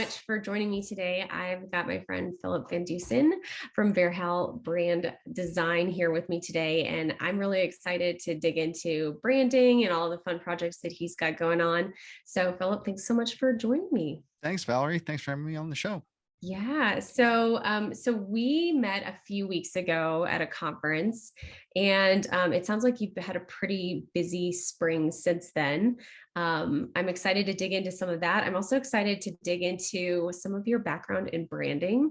much for joining me today. I've got my friend Philip VanDusen from Verhaal Brand Design here with me today, and I'm really excited to dig into branding and all the fun projects that he's got going on. So, Philip, thanks so much for joining me. Thanks, Valerie. Thanks for having me on the show. Yeah, so we met a few weeks ago at a conference, and it sounds like you've had a pretty busy spring since then. I'm excited to dig into some of that. I'm also excited to dig into some of your background in branding.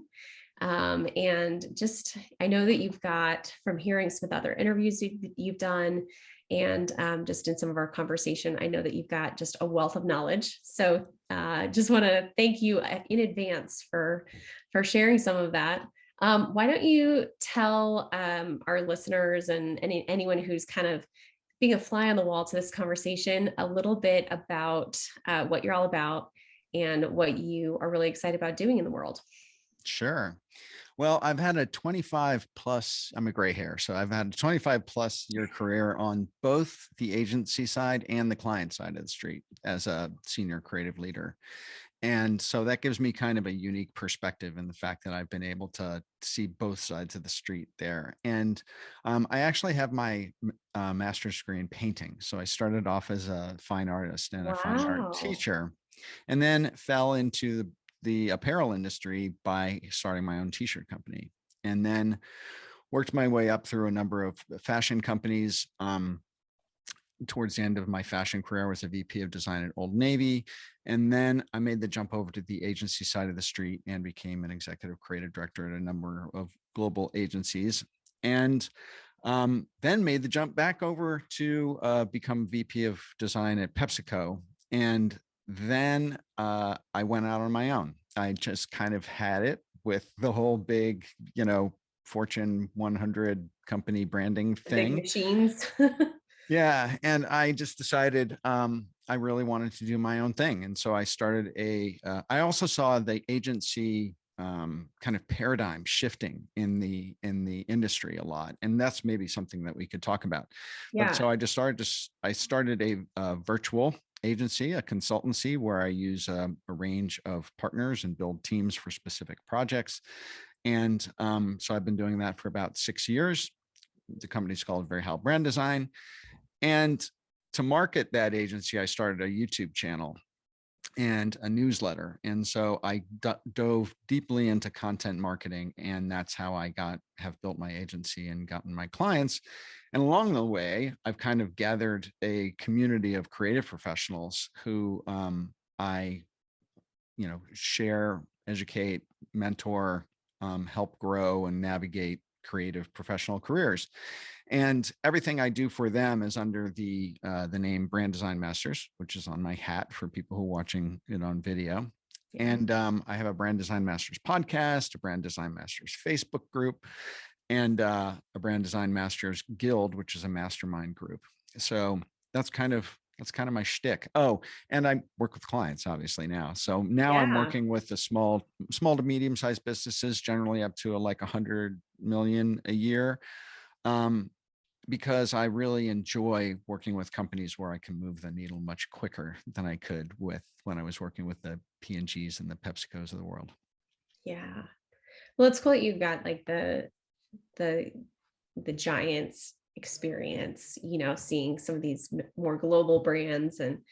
And just, I know that you've got, from hearing some of the other interviews you've done, and just in some of our conversation, I know that you've got just a wealth of knowledge. So just want to thank you in advance for sharing some of that. Why don't you tell our listeners and anyone who's kind of being a fly on the wall to this conversation a little bit about what you're all about and what you are really excited about doing in the world? Sure. Well, I've had a 25 plus, I'm a gray hair. So I've had a 25 plus year career on both the agency side and the client side of the street as a senior creative leader. And so that gives me kind of a unique perspective in the fact that I've been able to see both sides of the street there. And I actually have my master's degree in painting. So I started off as a fine artist and a fine art Wow. teacher, and then fell into the apparel industry by starting my own t-shirt company, and then worked my way up through a number of fashion companies. Towards the end of my fashion career, I was a VP of design at Old Navy. And then I made the jump over to the agency side of the street and became an executive creative director at a number of global agencies. And then made the jump back over to become VP of design at PepsiCo. And then I went out on my own. I just kind of had it with the whole big, Fortune 100 company branding The big thing. machines. Yeah. And I just decided I really wanted to do my own thing. And so I started I also saw the agency kind of paradigm shifting in the industry a lot, and that's maybe something that we could talk about. But Yeah. so I started a virtual agency, a consultancy, where I use a range of partners and build teams for specific projects. And so I've been doing that for about 6 years. The company's called Verhaal Brand Design. And to market that agency, I started a YouTube channel and a newsletter. And so I dove deeply into content marketing, and that's how I have built my agency and gotten my clients. And along the way, I've kind of gathered a community of creative professionals who I, share, educate, mentor, help grow and navigate creative professional careers. And everything I do for them is under the name Brand Design Masters, which is on my hat for people who are watching it on video. Yeah. And I have a Brand Design Masters podcast, a Brand Design Masters Facebook group, and a Brand Design Masters Guild, which is a mastermind group. So that's kind of my shtick. Oh, and I work with clients obviously now. So now I'm Yeah. working with the small to medium sized businesses, generally up to like 100 million a year. Because I really enjoy working with companies where I can move the needle much quicker than I could with when I was working with the P&Gs and the PepsiCos of the world. Yeah. Well, it's cool that you've got like the giants experience, seeing some of these more global brands. And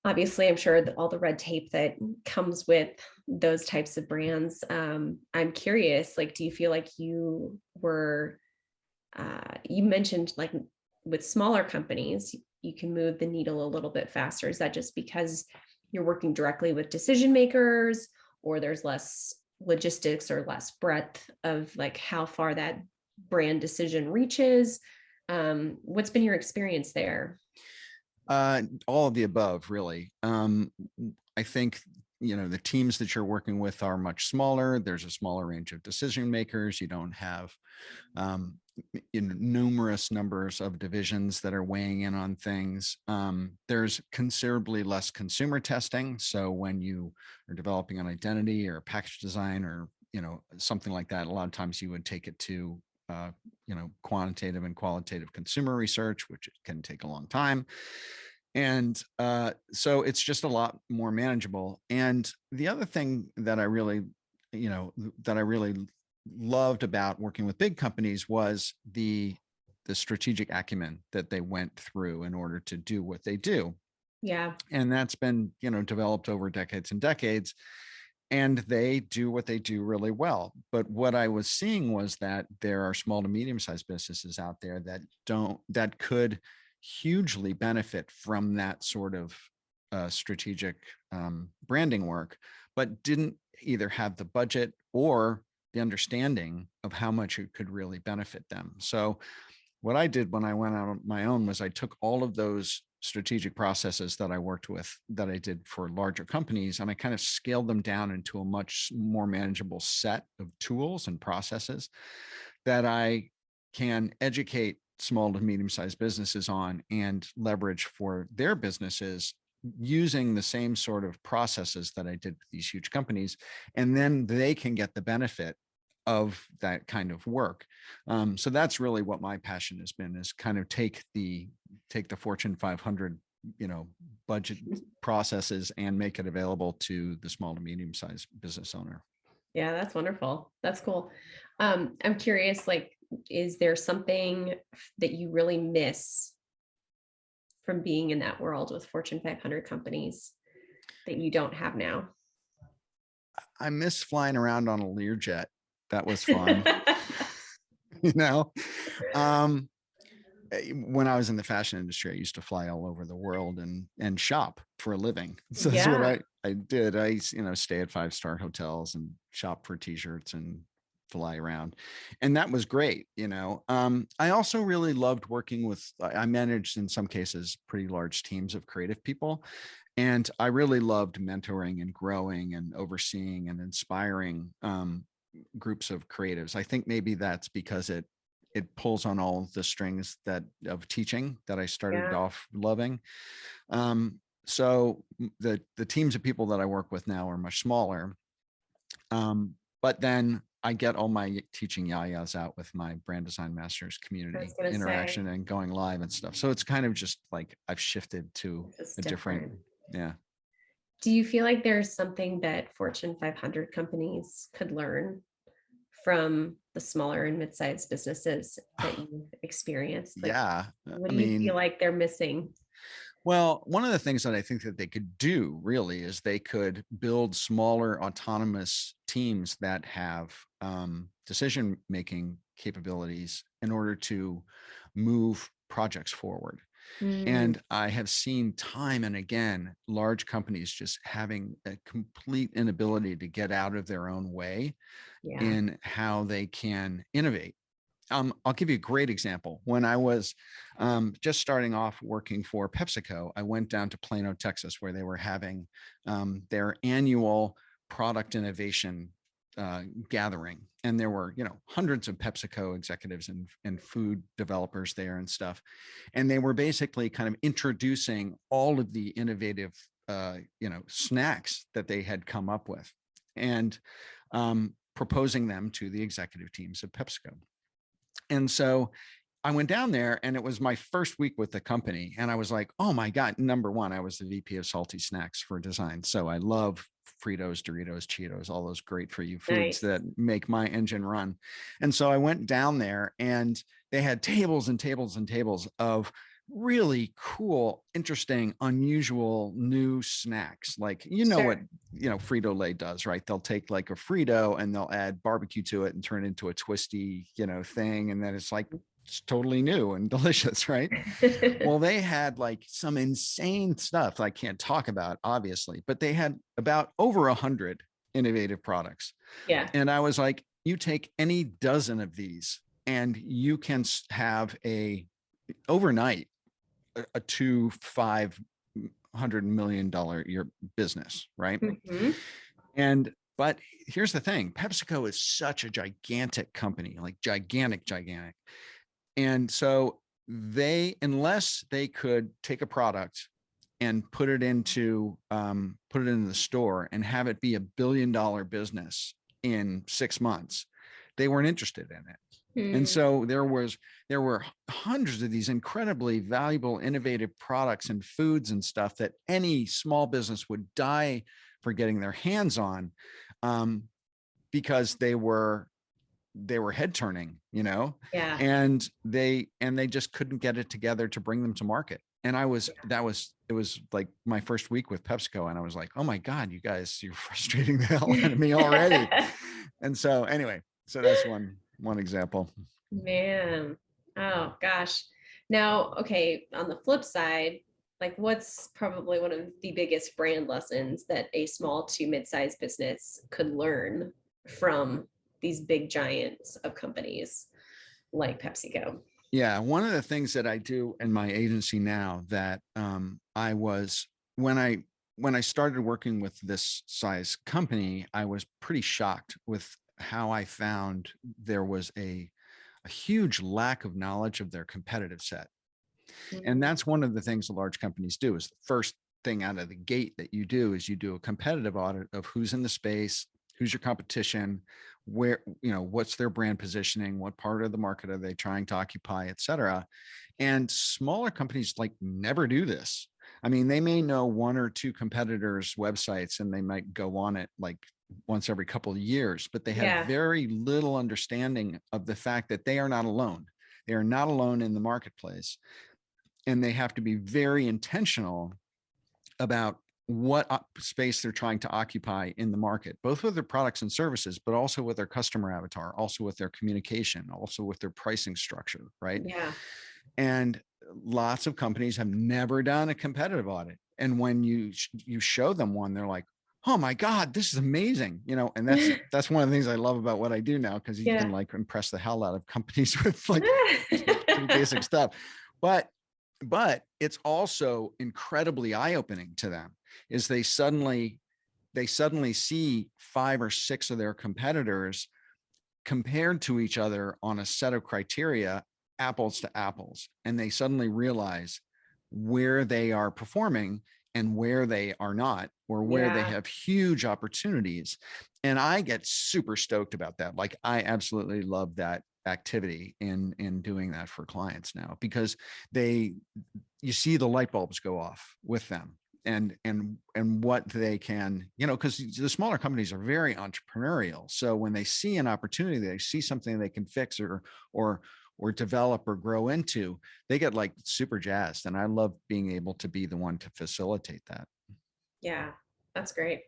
obviously, I'm sure that all the red tape that comes with those types of brands. I'm curious, like, do you feel like you mentioned like with smaller companies, you can move the needle a little bit faster? Is that just because you're working directly with decision makers, or there's less logistics or less breadth of like how far that brand decision reaches? What's been your experience there? All of the above, really. I think the teams that you're working with are much smaller. There's a smaller range of decision makers. You don't have in numerous numbers of divisions that are weighing in on things. There's considerably less consumer testing. So when you are developing an identity or package design or something like that, a lot of times you would take it to quantitative and qualitative consumer research, which can take a long time. And so it's just a lot more manageable. And the other thing that I really, that I really loved about working with big companies was the strategic acumen that they went through in order to do what they do. Yeah. And that's been, developed over decades and decades. And they do what they do really well. But what I was seeing was that there are small to medium sized businesses out there that could hugely benefit from that sort of strategic branding work, but didn't either have the budget or the understanding of how much it could really benefit them. So what I did when I went out on my own was I took all of those strategic processes that I worked with, that I did for larger companies, and I kind of scaled them down into a much more manageable set of tools and processes that I can educate small to medium sized businesses on and leverage for their businesses using the same sort of processes that I did with these huge companies. And then they can get the benefit of that kind of work. So that's really what my passion has been, is kind of take the Fortune 500, budget processes and make it available to the small to medium sized business owner. Yeah, that's wonderful. That's cool. I'm curious, like, is there something that you really miss from being in that world with Fortune 500 companies that you don't have now? I miss flying around on a Learjet. That was fun. you know, um, when I was in the fashion industry, I used to fly all over the world and shop for a living. So that's what Yeah, I did. I, stay at 5-star hotels and shop for t-shirts and fly around. And that was great. I also really loved working with, I managed in some cases pretty large teams of creative people. And I really loved mentoring and growing and overseeing and inspiring groups of creatives. I think maybe that's because it pulls on all the strings of teaching that I started yeah, off loving. So the teams of people that I work with now are much smaller. But then I get all my teaching yayas out with my brand design masters I community was gonna say interaction and going live and stuff. So it's kind of just like I've shifted to it's just a different, different. yeah. Do you feel like there's something that Fortune 500 companies could learn from the smaller and mid-sized businesses that you've experienced? Like, Yeah. what I do you mean, feel like they're missing? well, one of the things that I think that they could do really is they could build smaller autonomous teams that have decision making capabilities in order to move projects forward. Mm, And I have seen time and again large companies just having a complete inability to get out of their own way yeah. in how they can innovate. I'll give you a great example. When I was just starting off working for PepsiCo, I went down to Plano, Texas, where they were having their annual product innovation gathering, and there were hundreds of PepsiCo executives and food developers there and stuff, and they were basically kind of introducing all of the innovative snacks that they had come up with, and proposing them to the executive teams of PepsiCo. And so I went down there, and it was my first week with the company. And I was like, oh my God, number one, I was the VP of salty snacks for design. So I love Fritos, Doritos, Cheetos, all those great for you foods Nice. that make my engine run. And so I went down there, and they had tables and tables and tables of really cool, interesting, unusual new snacks. Like, what, Sure. Frito-Lay does, right? They'll take like a Frito and they'll add barbecue to it and turn it into a twisty, thing. And then it's like, it's totally new and delicious, right? Well, they had like some insane stuff I can't talk about, obviously, but they had about over 100 innovative products. Yeah. And I was like, you take any dozen of these and you can have overnight a $500 million year business, right? Mhm. And but here's the thing: PepsiCo is such a gigantic company, like gigantic. And so unless they could take a product and put it into the store and have it be $1 billion business in 6 months, they weren't interested in it. And Hmm. so there were hundreds of these incredibly valuable, innovative products and foods and stuff that any small business would die for getting their hands on, um, because they were head turning, you know, Yeah. and they just couldn't get it together to bring them to market. And it was like my first week with PepsiCo, and I was like, oh my God, you guys, you're frustrating the hell out of me already. And so anyway, so that's one example. Man. Oh gosh. Now, okay, on the flip side, like what's probably one of the biggest brand lessons that a small to mid-sized business could learn from these big giants of companies like PepsiCo? Yeah, one of the things that I do in my agency now that I was when I started working with this size company, I was pretty shocked with how I found there was a huge lack of knowledge of their competitive set. And Mm, that's one of the things the large companies do. Is the first thing out of the gate that you do is you do a competitive audit of who's in the space, who's your competition, where, you know, what's their brand positioning, what part of the market are they trying to occupy, et cetera. And smaller companies like never do this. I mean, they may know one or two competitors' websites and they might go on it like once every couple of years, but they have yeah. very little understanding of the fact that they are not alone. They are not alone in the marketplace, and they have to be very intentional about what space they're trying to occupy in the market, both with their products and services, but also with their customer avatar, also with their communication, also with their pricing structure, right? Yeah. And lots of companies have never done a competitive audit. And when you show them one, they're like, oh my God, this is amazing. You know, and that's one of the things I love about what I do now, because you can Yeah. like impress the hell out of companies with like pretty basic stuff. But it's also incredibly eye-opening to them, is they suddenly see five or six of their competitors compared to each other on a set of criteria, apples to apples, and they suddenly realize where they are performing and where they are not, or where they Yeah. have huge opportunities. And I get super stoked about that. Like, I absolutely love that activity in doing that for clients now, because they you see the light bulbs go off with them, and what they can, you know, because the smaller companies are very entrepreneurial. So when they see an opportunity, they see something they can fix or or develop or grow into, they get like super jazzed. And I love being able to be the one to facilitate that. Yeah. That's great.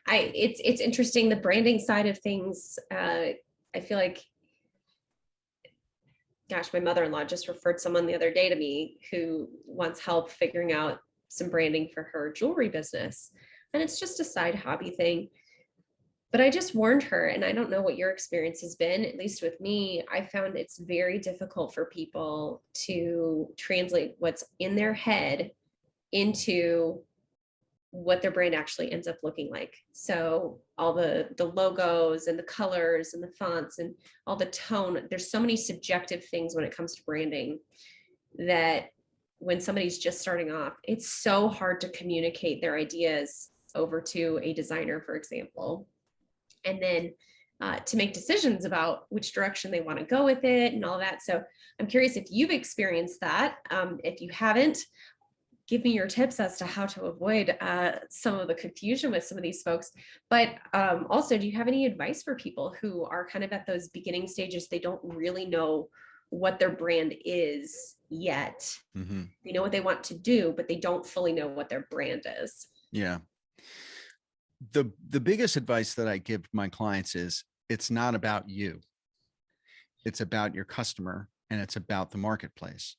It's interesting, the branding side of things. I feel like, gosh, my mother-in-law just referred someone the other day to me who wants help figuring out some branding for her jewelry business. And it's just a side hobby thing. But I just warned her, and I don't know what your experience has been, at least with me. I found it's very difficult for people to translate what's in their head into what their brand actually ends up looking like. So all the logos and the colors and the fonts and all the tone, there's so many subjective things when it comes to branding that when somebody's just starting off, it's so hard to communicate their ideas over to a designer, for example, and then to make decisions about which direction they want to go with it and all that. So I'm curious if you've experienced that. If you haven't, give me your tips as to how to avoid some of the confusion with some of these folks. But also, do you have any advice for people who are kind of at those beginning stages? They don't really know what their brand is yet. Mm-hmm. They know what they want to do, but they don't fully know what their brand is. Yeah. The biggest advice that I give my clients is, it's not about you. It's about your customer, and it's about the marketplace.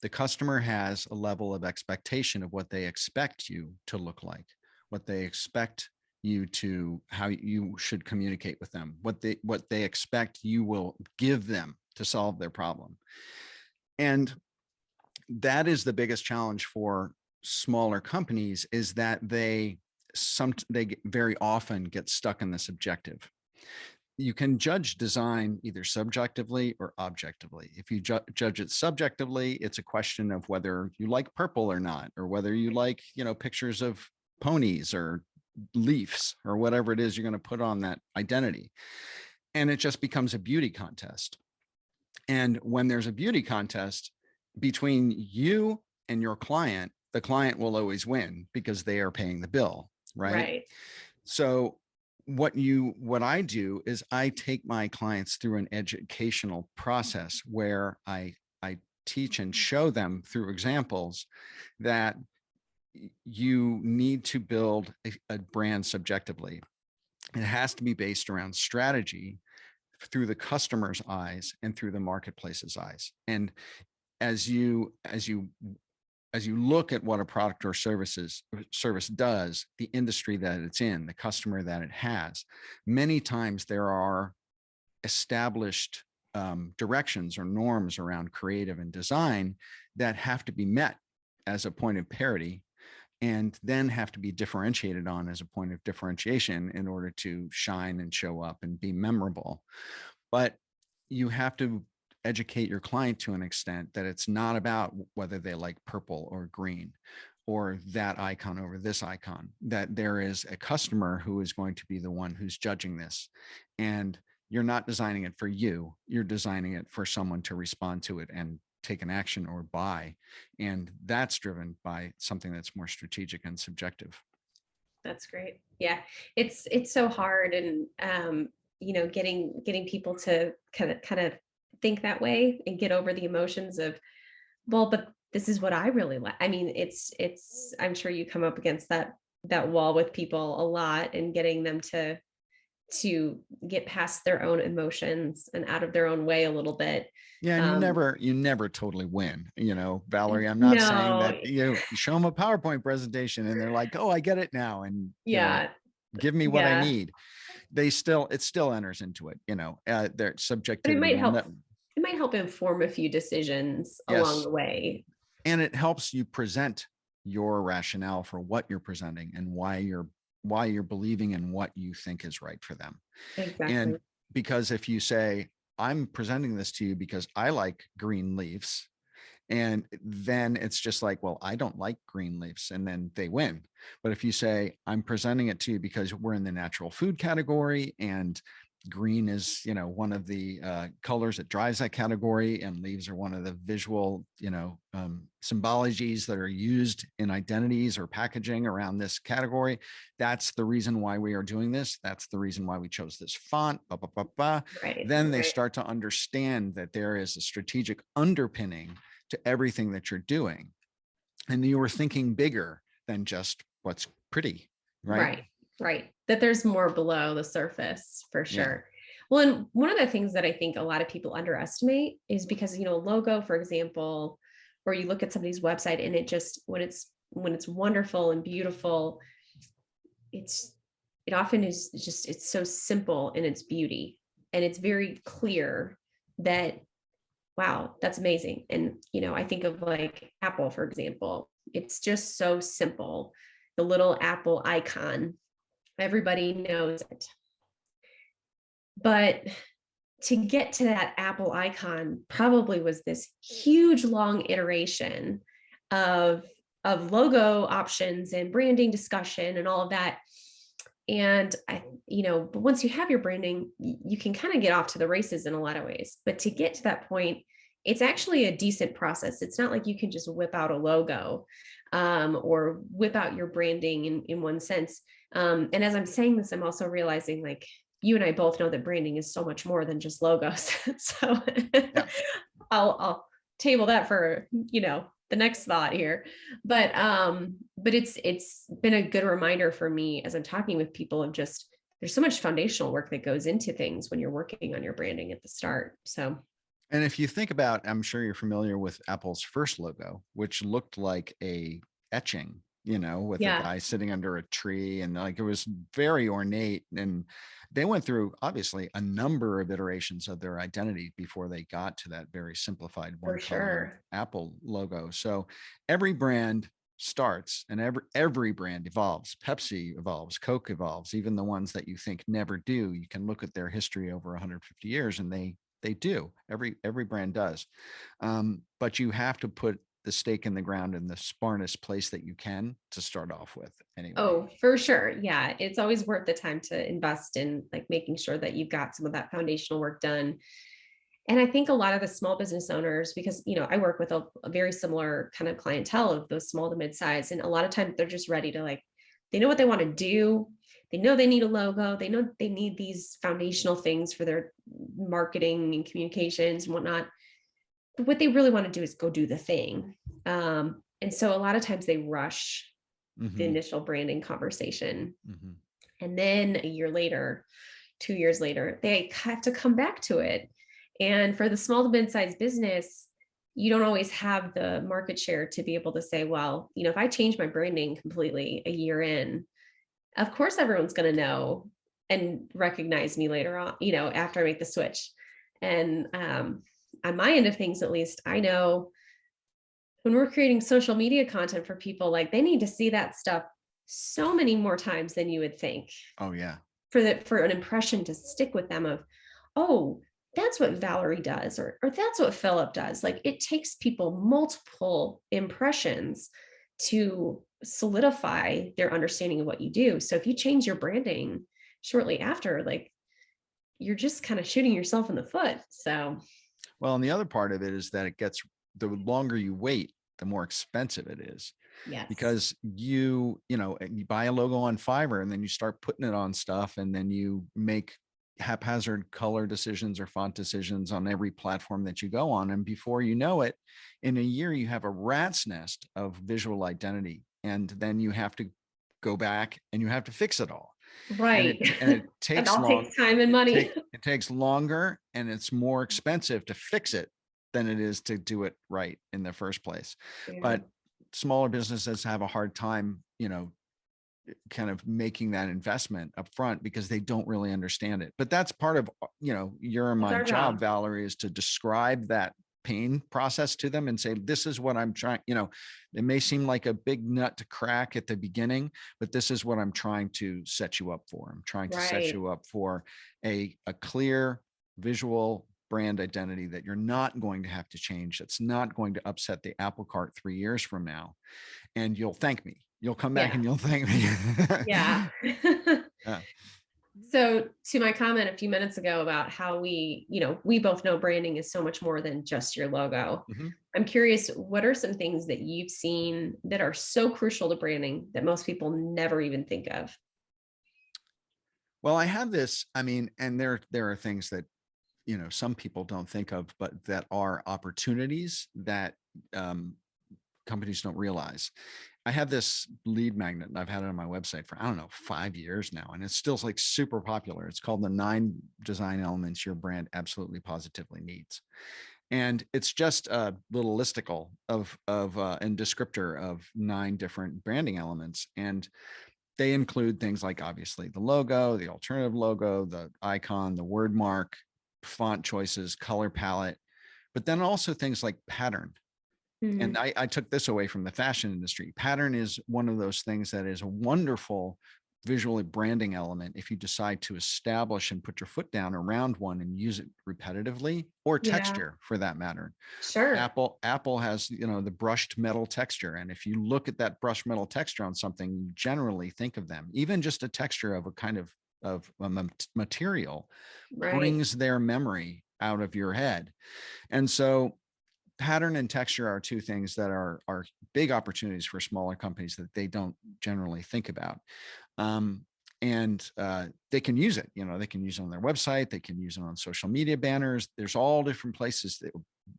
The customer has a level of expectation of what they expect you to look like, what they expect you to, how you should communicate with them, what they expect you will give them to solve their problem. And that is the biggest challenge for smaller companies, is that they very often get stuck in this objective. You can judge design either subjectively or objectively. If you judge it subjectively, it's a question of whether you like purple or not, or whether you like, you know, pictures of ponies or leaves or whatever it is you're going to put on that identity. And it just becomes a beauty contest. And when there's a beauty contest between you and your client, the client will always win because they are paying the bill, right? Right. So what I do is I take my clients through an educational process where I teach and show them through examples that you need to build a brand subjectively. It has to be based around strategy through the customer's eyes and through the marketplace's eyes. And as you look at what a product or service does, the industry that it's in, the customer that it has, many times there are established directions or norms around creative and design that have to be met as a point of parity, and then have to be differentiated on as a point of differentiation in order to shine and show up and be memorable. But you have to educate your client to an extent that it's not about whether they like purple or green or that icon over this icon, that there is a customer who is going to be the one who's judging this. And you're not designing it for you, you're designing it for someone to respond to it and take an action or buy. And that's driven by something that's more strategic and subjective. That's great. Yeah. It's so hard. And, getting people to kind of think that way and get over the emotions of, well, but this is what I really like. I mean, I'm sure you come up against that wall with people a lot, and getting them to get past their own emotions and out of their own way a little bit. Yeah, and Um, you never totally win, Valerie. I'm not saying no, that, you show them a PowerPoint presentation and they're like, "Oh, I get it now," and yeah, give me what I yeah, need. It still enters into it, their but subjectivity will never. it might help inform a few decisions along Yes, the way. and it helps you present your rationale for what you're presenting and why you're believing in what you think is right for them. Exactly. And because if you say, I'm presenting this to you because I like green leaves, and then it's just like, well, I don't like green leaves, and then they win. But if you say, I'm presenting it to you because we're in the natural food category, and green is, one of the colors that drives that category, and leaves are one of the visual, symbologies that are used in identities or packaging around this category. That's the reason why we are doing this. That's the reason why we chose this font. Blah, blah, blah, blah. Right. Then they Right. start to understand that there is a strategic underpinning to everything that you're doing. And you were thinking bigger than just what's pretty, right? Right. Right. That there's more below the surface for Yeah. sure. Well, and one of the things that I think a lot of people underestimate is because, logo, for example, or you look at somebody's website and it just, when it's wonderful and beautiful, it's it often is just, it's so simple in its beauty, and it's very clear that, wow, that's amazing. And I think of like Apple, for example. It's just so simple. The little Apple icon, everybody knows it. But to get to that Apple icon probably was this huge long iteration of logo options and branding discussion and all of that. And but once you have your branding, you can kind of get off to the races in a lot of ways. But to get to that point, it's actually a decent process. It's not like you can just whip out a logo, or whip out your branding in one sense. And as I'm saying this, I'm also realizing, like, you and I both know that branding is so much more than just logos. So Yeah. I'll table that for the next thought here. But it's been a good reminder for me as I'm talking with people of just, there's so much foundational work that goes into things when you're working on your branding at the start. So And if you think about, I'm sure you're familiar with Apple's first logo, which looked like a etching, with a yeah, guy sitting under a tree, and like it was very ornate. And they went through obviously a number of iterations of their identity before they got to that very simplified for one color sure. Apple logo. So every brand starts, and every brand evolves. Pepsi evolves, Coke evolves, even the ones that you think never do. You can look at their history over 150 years, and they do. Every brand does. But you have to put the stake in the ground in the smartest place that you can to start off with anyway. Oh, for sure. Yeah. It's always worth the time to invest in, like, making sure that you've got some of that foundational work done. And I think a lot of the small business owners, because I work with a very similar kind of clientele of those small to mid-size, and a lot of times they're just ready to like, they know what they want to do. They know they need a logo. They know they need these foundational things for their marketing and communications and whatnot. But what they really want to do is go do the thing. And so a lot of times they rush the Hmm. initial branding conversation. Hmm. And then a year later, 2 years later, they have to come back to it. And for the small to mid-sized business, you don't always have the market share to be able to say, well, if I change my branding completely a year in, of course everyone's going to know and recognize me later on, after I make the switch. And on my end of things, at least, I know when we're creating social media content for people, like they need to see that stuff so many more times than you would think Oh yeah. for an impression to stick with them of, oh, that's what Valerie does, or that's what Philip does. Like it takes people multiple impressions to solidify their understanding of what you do. So if you change your branding shortly after, like you're just kind of shooting yourself in the foot. So Well, and the other part of it is that the longer you wait, the more expensive it is, yes. because you buy a logo on Fiverr and then you start putting it on stuff, and then you make haphazard color decisions or font decisions on every platform that you go on. And before you know it, in a year, you have a rat's nest of visual identity. And then you have to go back and you have to fix it all. And Right. it That takes all long. takes time and money. It takes longer, and it's more expensive to fix it than it is to do it right in the first place. Yeah. But smaller businesses have a hard time, kind of making that investment up front because they don't really understand it. But that's part of, your and That's my our job, job. Valerie, is to describe that pain process to them and say, this is what I'm trying, it may seem like a big nut to crack at the beginning, but this is what I'm trying to set you up for. I'm trying to set Right. you up for a clear visual brand identity that you're not going to have to change. That's not going to upset the apple cart 3 years from now. And you'll thank me. You'll come back Yeah. and you'll thank me. Yeah. Yeah. So to my comment a few minutes ago about how we both know branding is so much more than just your logo. Mhm. I'm curious, what are some things that you've seen that are so crucial to branding that most people never even think of? Well, I have this, I mean, and there are things that, some people don't think of, but that are opportunities that um, companies don't realize. I have this lead magnet, and I've had it on my website for, I don't know, 5 years now, and it's still like super popular. It's called the 9 design elements your brand absolutely positively needs. And it's just a little listicle of and descriptor of 9 different branding elements. And they include things like, obviously, the logo, the alternative logo, the icon, the word mark, font choices, color palette, but then also things like pattern. And Mhm. I took this away from the fashion industry. Pattern is one of those things that is a wonderful visually branding element if you decide to establish and put your foot down around one and use it repetitively, or Yeah, texture for that matter. sure. Apple has, the brushed metal texture, and if you look at that brushed metal texture on something, you generally think of them. Even just a texture of a kind of a material Right. brings their memory out of your head. And so pattern and texture are 2 things that are big opportunities for smaller companies that they don't generally think about. Um, and they can use it. They can use it on their website. They can use it on social media banners. There's all different places,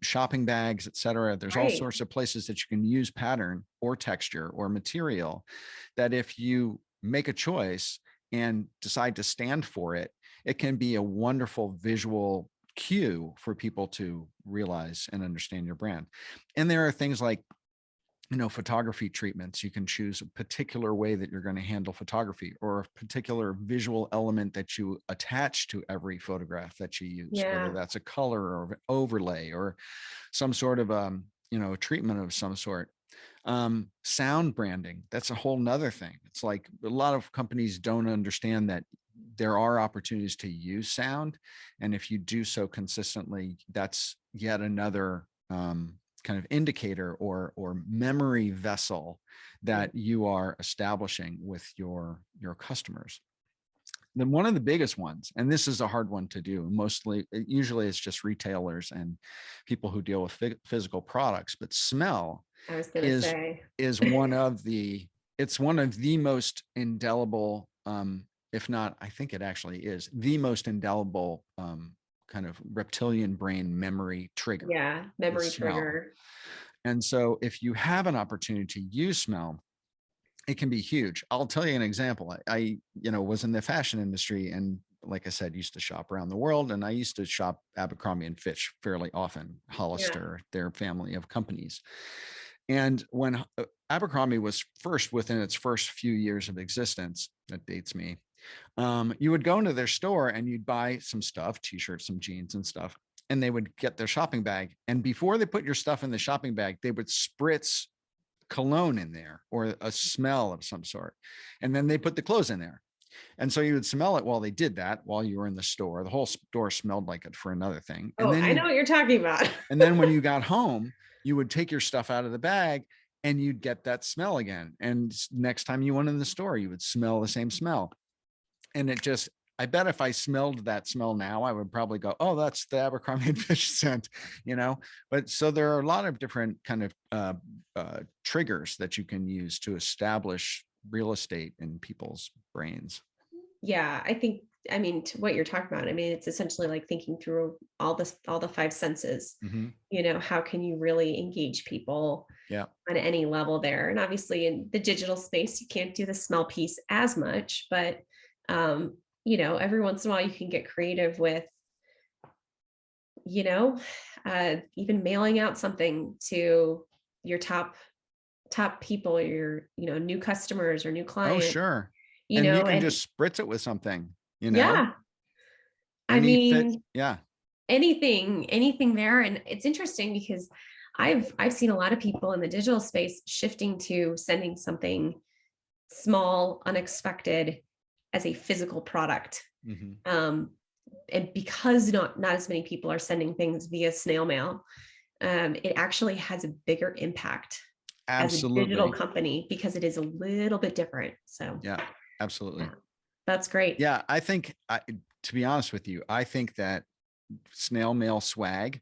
shopping bags, etc. There's all Right. sorts of places that you can use pattern or texture or material, that if you make a choice and decide to stand for it, it can be a wonderful visual cue for people to realize and understand your brand. And there are things like, photography treatments. You can choose a particular way that you're going to handle photography, or a particular visual element that you attach to every photograph that you use, whether Yeah. that's a color or overlay or some sort of treatment of some sort. Sound branding, that's a whole nother thing. It's like a lot of companies don't understand that there are opportunities to use sound, and if you do so consistently, that's yet another kind of indicator or memory vessel Yeah. that you are establishing with your customers. then one of the biggest ones, and this is a hard one to do, usually it's just retailers and people who deal with physical products, but smell I was gonna is say. is one of the it's one of the most indelible, if not, I think it actually is the most indelible kind of reptilian brain memory trigger, Yeah, is memory smell. trigger. And so if you have an opportunity to use smell, it can be huge. I'll tell you an example. I was in the fashion industry, and like I said, used to shop around the world, and I used to shop Abercrombie and Fitch fairly often, Yeah. Hollister, their family of companies. And when Abercrombie was first, within its first few years of existence, that dates me, you would go into their store and you'd buy some stuff, t-shirts, some jeans and stuff, and they would get their shopping bag. And before they put your stuff in the shopping bag, they would spritz cologne in there or a smell of some sort. And then they put the clothes in there. And so you would smell it while they did that, while you were in the store. The whole store smelled like it for another thing. And Oh, then I know what you're talking about. when you got home, you would take your stuff out of the bag and you'd get that smell again. And next time you went in the store, you would smell the same smell. And I bet if I smelled that smell now, I would probably go, oh, that's the Abercrombie and Fish scent. But so there are a lot of different kind of triggers that you can use to establish real estate in people's brains. Yeah, I mean, to what you're talking about, I mean, it's essentially like thinking through all the five senses. Mm-hmm. How can you really engage people Yeah. on any level there? And obviously in the digital space, you can't do the smell piece as much, but every once in a while you can get creative with, you know, even mailing out something to your top people, your, new customers or new Oh, clients, sure. And you can and just spritz it with something. yeah, I Anything. mean, Yeah. anything there. And it's interesting because I've seen a lot of people in the digital space shifting to sending something small, unexpected as a physical product. Mm-hmm. And because not as many people are sending things via snail mail, it actually has a bigger impact as a digital Absolutely. company because it is a little bit different. So Yeah, absolutely. yeah, that's great. Yeah, to be honest with you, I think that snail mail swag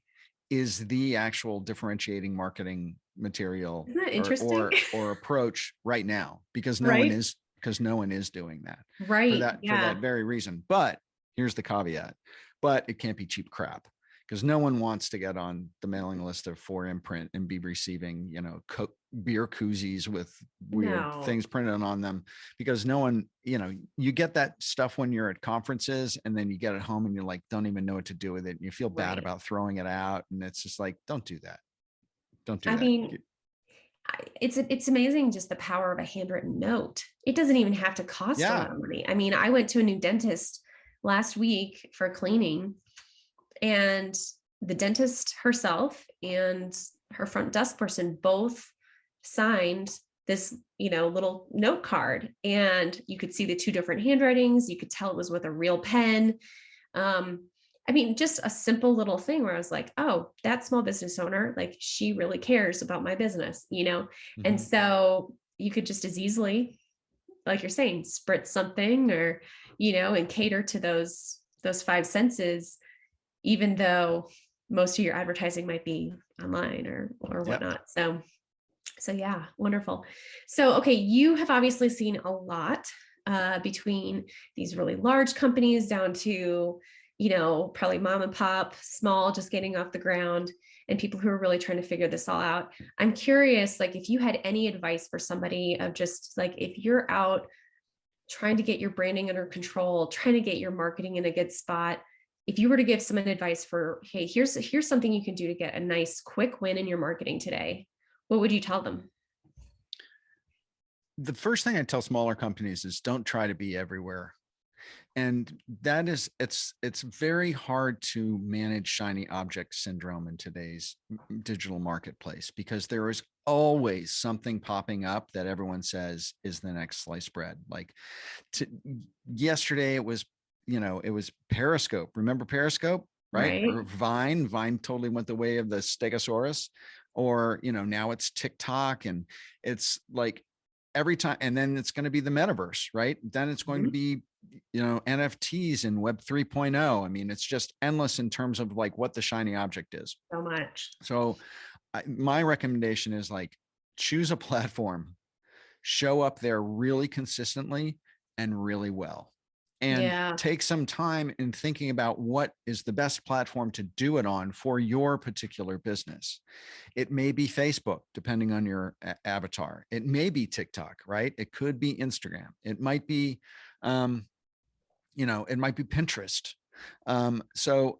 is the actual differentiating marketing material Isn't that or interesting? or or approach right now, because Right. no one is doing that Right. for Yeah. that very reason. But here's the caveat: but it can't be cheap crap, because no one wants to get on the mailing list of 4imprint and be receiving beer koozies with weird No. things printed on them, because no one, you get that stuff when you're at conferences, and then you get it home and you're like, don't even know what to do with it, and you feel bad Right. about throwing it out, and it's just like, don't do that. Don't do I that. mean, it's amazing just the power of a handwritten note. It doesn't even have to cost a Yeah. lot of money. I mean, I went to a new dentist last week for cleaning, and the dentist herself and her front desk person both signed this, little note card, and you could see the two different handwritings. You could tell it was with a real pen. Um, I mean, just a simple little thing where I was like, oh, that small business owner, like she really cares about my business. And Mhm. so you could just as easily, like you're saying, spritz something or, and cater to those five senses, even though most of your advertising might be online or Yeah. whatnot. So yeah, wonderful. So okay, you have obviously seen a lot between these really large companies down to, probably mom and pop, small, just getting off the ground, and people who are really trying to figure this all out. I'm curious, like, if you had any advice for somebody of just like, if you're out trying to get your branding under control, trying to get your marketing in a good spot, if you were to give someone advice for, hey, here's something you can do to get a nice quick win in your marketing today, what would you tell them? The first thing I tell smaller companies is, don't try to be everywhere. And that is, it's very hard to manage shiny object syndrome in today's digital marketplace, because there is always something popping up that everyone says is the next sliced bread. Like to, yesterday it was Periscope. Remember Periscope, right? Right. Or Vine totally went the way of the Stegosaurus. Or now it's TikTok, and it's like every time, and then it's going to be the metaverse, right? Then it's going to Mhm. be NFTs and Web 3.0. I mean, it's just endless in terms of like what the shiny object is. So much. So my recommendation is like, choose a platform, show up there really consistently and really well, and Yeah. take some time in thinking about what is the best platform to do it on for your particular business. It may be Facebook, depending on your avatar. It may be TikTok, right? It could be Instagram. It might be, it might be Pinterest. So,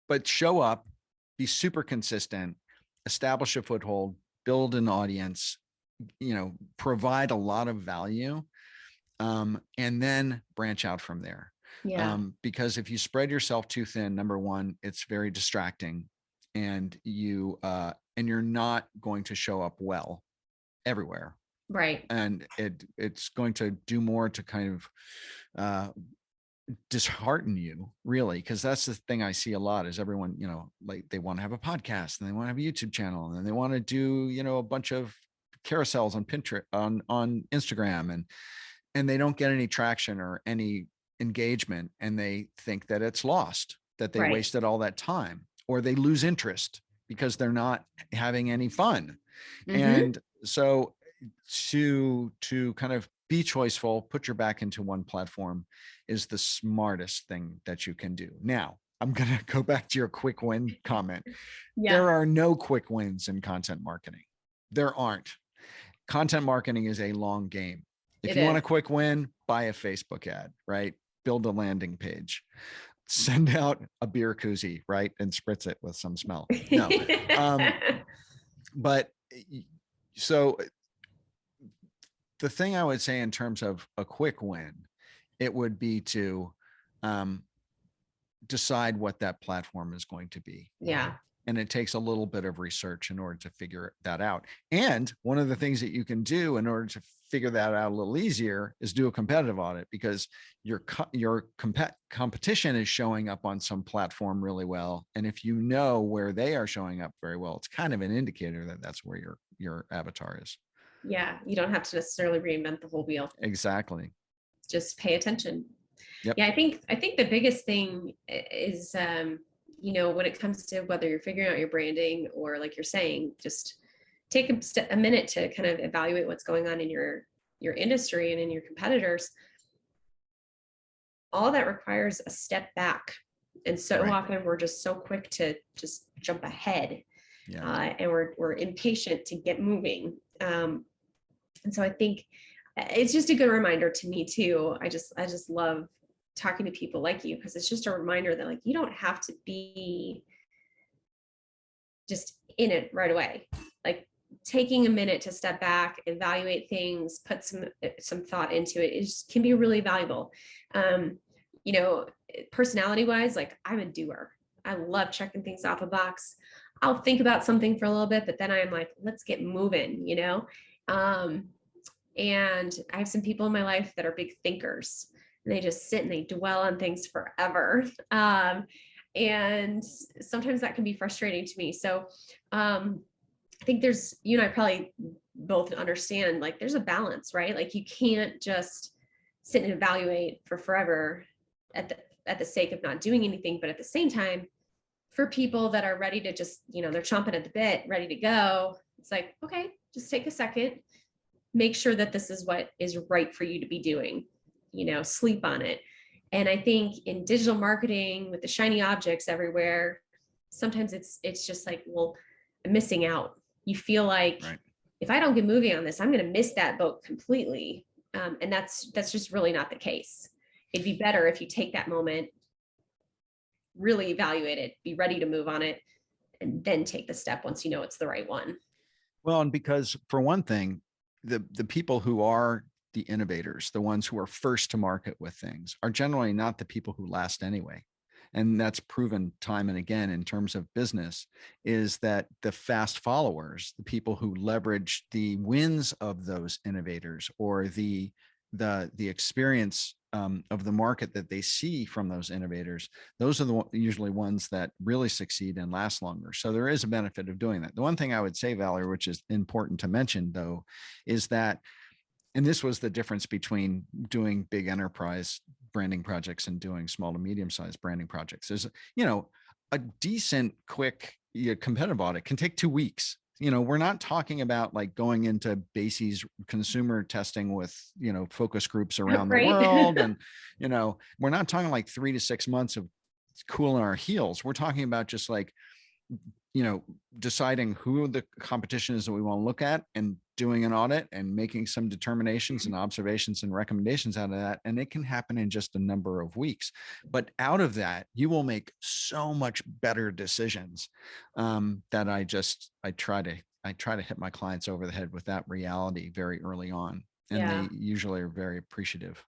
but show up, be super consistent, establish a foothold, build an audience, provide a lot of value, and then branch out from there. Yeah. Because if you spread yourself too thin, number one, it's very distracting, and you're not going to show up well everywhere. Right. And it's going to do more to kind of dishearten you, really, because that's the thing I see a lot is everyone, like they want to have a podcast and they want to have a YouTube channel and they want to do, a bunch of carousels on Pinterest, on Instagram, and they don't get any traction or any engagement, and they think that it's lost, that they Right. wasted all that time, or they lose interest because they're not having any fun. And so to kind of be choiceful, put your back into one platform is the smartest thing that you can do. Now, I'm going to go back to your quick win comment. Yeah. There are no quick wins in content marketing. There aren't. Content marketing is a long game. If you want a quick win, buy a Facebook ad, right? Build a landing page, send out a beer koozie, right? And spritz it with some smell. No. But so the thing I would say in terms of a quick win, it would be to decide what that platform is going to be. Yeah. And it takes a little bit of research in order to figure that out. And one of the things that you can do in order to figure that out a little easier is do a competitive audit, because your competition is showing up on some platform really well. And if you know where they are showing up very well, it's kind of an indicator that that's where your avatar is. Yeah. You don't have to necessarily reinvent the whole wheel. Exactly. Just pay attention. Yep. Yeah. I think the biggest thing is, when it comes to whether you're figuring out your branding or, like you're saying, just take a minute to kind of evaluate what's going on in your industry and in your competitors. All that requires a step back. And so often we're just so quick to just jump ahead. Yeah. And we're impatient to get moving. And so I think it's just a good reminder to me too. I just love talking to people like you, because it's just a reminder that, like, you don't have to be just in it right away. Like, taking a minute to step back, evaluate things, put some thought into it can be really valuable. Personality wise, like, I'm a doer. I love checking things off a box. I'll think about something for a little bit, but then I'm like, let's get moving, and I have some people in my life that are big thinkers, and they just sit and they dwell on things forever. And sometimes that can be frustrating to me. So I think you and I probably both understand, like, there's a balance, right? Like, you can't just sit and evaluate for forever at the sake of not doing anything. But at the same time, for people that are ready to just, they're chomping at the bit, ready to go, it's like, okay, just take a second, make sure that this is what is right for you to be doing, sleep on it. And I think in digital marketing, with the shiny objects everywhere, sometimes it's just like, well, I'm missing out. You feel like, if I don't get moving on this, I'm going to miss that boat completely. And that's just really not the case. It'd be better if you take that moment, really evaluate it, be ready to move on it, and then take the step once you know it's the right one. Well, and because, for one thing, the people who are the innovators, the ones who are first to market with things, are generally not the people who last anyway. And that's proven time and again in terms of business, is that the fast followers, the people who leverage the wins of those innovators, or the experience of the market that they see from those innovators, those are usually ones that really succeed and last longer. So there is a benefit of doing that. The one thing I would say, Valerie, which is important to mention though, is that And this was the difference between doing big enterprise branding projects and doing small to medium sized branding projects. There's, a decent, quick competitive audit can take 2 weeks. We're not talking about like going into Bases consumer testing with, focus groups around the Right. world. And, we're not talking like 3 to 6 months of cooling our heels. We're talking about just like, deciding who the competition is that we want to look at and doing an audit and making some determinations and observations and recommendations out of that. And it can happen in just a number of weeks. But out of that, you will make so much better decisions that I try to hit my clients over the head with that reality very early on. And Yeah. they usually are very appreciative.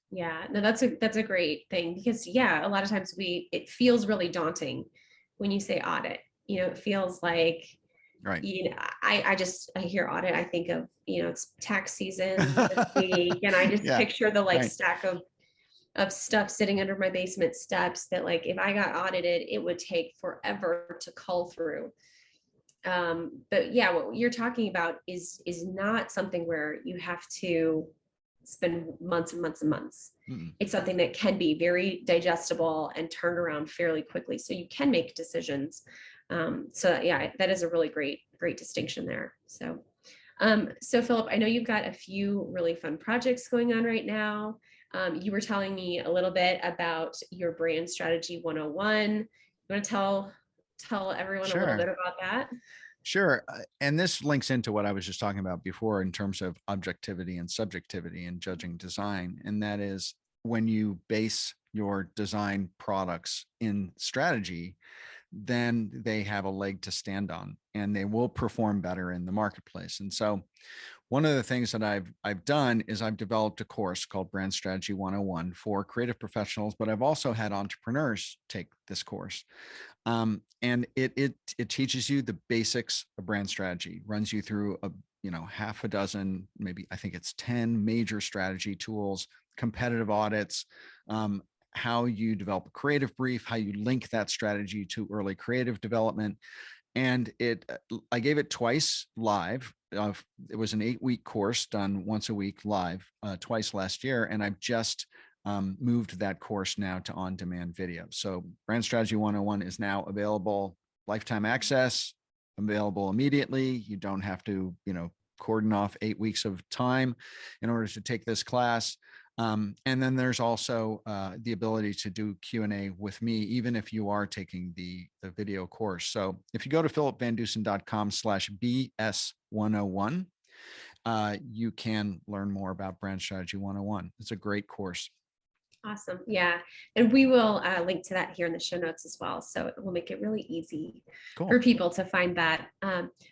Yeah, no, that's a great thing because a lot of times it feels really daunting when you say audit. It feels like, Right. I hear audit, I think of, it's tax season this week, and I just Yeah. picture the like Right. stack of stuff sitting under my basement steps that like if I got audited, it would take forever to cull through. But yeah, what you're talking about is not something where you have to spend months and months and months. Mm-mm. It's something that can be very digestible and turned around fairly quickly, so you can make decisions. So yeah, that is a really great distinction there. So Philip, I know you've got a few really fun projects going on right now. You were telling me a little bit about your brand strategy 101. You want to tell everyone a little Sure. bit about that? Sure. And this links into what I was just talking about before in terms of objectivity and subjectivity in judging design. And that is when you base your design products in strategy, then they have a leg to stand on and they will perform better in the marketplace. And so one of the things that I've done is I've developed a course called Brand Strategy 101 for creative professionals, but I've also had entrepreneurs take this course. And it teaches you the basics of brand strategy, runs you through half a dozen, maybe I think it's 10 major strategy tools, competitive audits, how you develop a creative brief, how you link that strategy to early creative development. And I gave it twice live. It was an 8-week course done once a week live, twice last year. And I've just moved that course now to on-demand video. So Brand Strategy 101 is now available, lifetime access, available immediately. You don't have to, cordon off 8 weeks of time in order to take this class. And then there's also the ability to do Q&A with me, even if you are taking the video course. So if you go to philipvandusen.com/BS101, you can learn more about Brand Strategy 101. It's a great course. Awesome. Yeah. And we will link to that here in the show notes as well. So it will make it really easy for people to find that.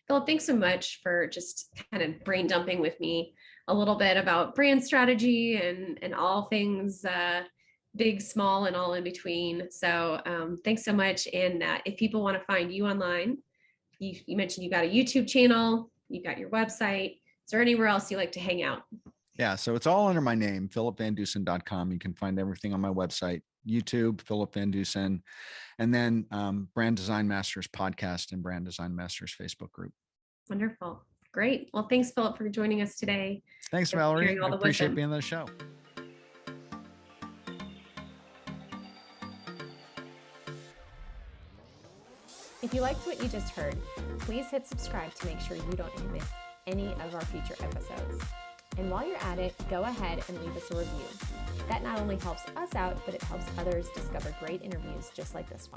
Philip, thanks so much for just kind of brain dumping with me a little bit about brand strategy and all things big, small, and all in between. So thanks so much. And if people want to find you online, you mentioned you got a YouTube channel, you got your website. Is there anywhere else you like to hang out? Yeah, so it's all under my name, philipvandusen.com. You can find everything on my website, YouTube, Philip Van Dusen, and then Brand Design Masters podcast and Brand Design Masters Facebook group. Wonderful. Great. Well, thanks, Philip, for joining us today. Thanks, Valerie. I appreciate being on the show. If you liked what you just heard, please hit subscribe to make sure you don't miss any of our future episodes. And while you're at it, go ahead and leave us a review. That not only helps us out, but it helps others discover great interviews just like this one.